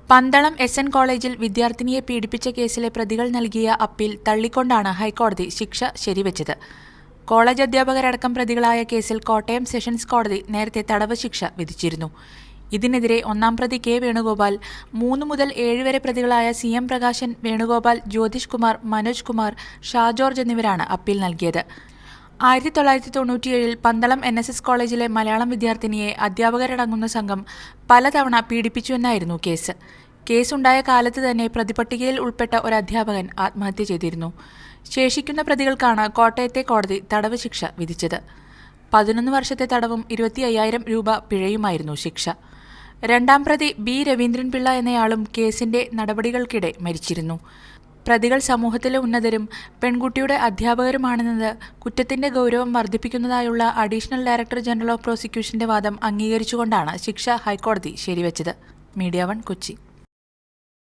പന്തളം എസ്.എൻ. കോളേജിൽ വിദ്യാർത്ഥിനിയെ പീഡിപ്പിച്ച കേസിലെ പ്രതികൾ നൽകിയ അപ്പീൽ തള്ളിക്കൊണ്ടാണ് ഹൈക്കോടതി ശിക്ഷ ശരിവെച്ചത്. കോളേജ് അധ്യാപകരടക്കം പ്രതികളായ കേസിൽ കോട്ടയം സെഷൻസ് കോടതി നേരത്തെ തടവ് ശിക്ഷ വിധിച്ചിരുന്നു. ഇതിനെതിരെ ഒന്നാം പ്രതി കെ. വേണുഗോപാൽ, 3 മുതൽ 7 വരെ പ്രതികളായ CM പ്രകാശൻ, വേണുഗോപാൽ, ജ്യോതിഷ് കുമാർ, മനോജ് കുമാർ, ഷാ ജോർജ് എന്നിവരാണ് അപ്പീൽ നൽകിയത്. 1997 പന്തളം NSS കോളേജിലെ മലയാളം വിദ്യാർത്ഥിനിയെ അധ്യാപകരടങ്ങുന്ന സംഘം പലതവണ പീഡിപ്പിച്ചുവെന്നായിരുന്നു കേസ്. കേസുണ്ടായ കാലത്ത് തന്നെ പ്രതിപട്ടികയിൽ ഉൾപ്പെട്ട ഒരു അധ്യാപകൻ ആത്മഹത്യ ചെയ്തിരുന്നു. ശേഷിക്കുന്ന പ്രതികൾക്കാണ് കോട്ടയത്തെ കോടതി തടവ് ശിക്ഷ വിധിച്ചത്. 11 വർഷത്തെ തടവും 25,000 രൂപ പിഴയുമായിരുന്നു ശിക്ഷ. രണ്ടാം പ്രതി B. രവീന്ദ്രൻപിള്ള എന്നയാളും കേസിന്റെ നടപടികൾക്കിടെ മരിച്ചിരുന്നു. പ്രതികൾ സമൂഹത്തിലെ ഉന്നതരും പെൺകുട്ടിയുടെ അധ്യാപകരുമാണെന്നത് കുറ്റത്തിന്റെ ഗൗരവം വർദ്ധിപ്പിക്കുന്നതായുള്ള അഡീഷണൽ ഡയറക്ടർ ജനറൽ ഓഫ് പ്രോസിക്യൂഷന്റെ വാദം അംഗീകരിച്ചുകൊണ്ടാണ് ശിക്ഷ ഹൈക്കോടതി ശരിവെച്ചത്. മീഡിയ 1 കൊച്ചി.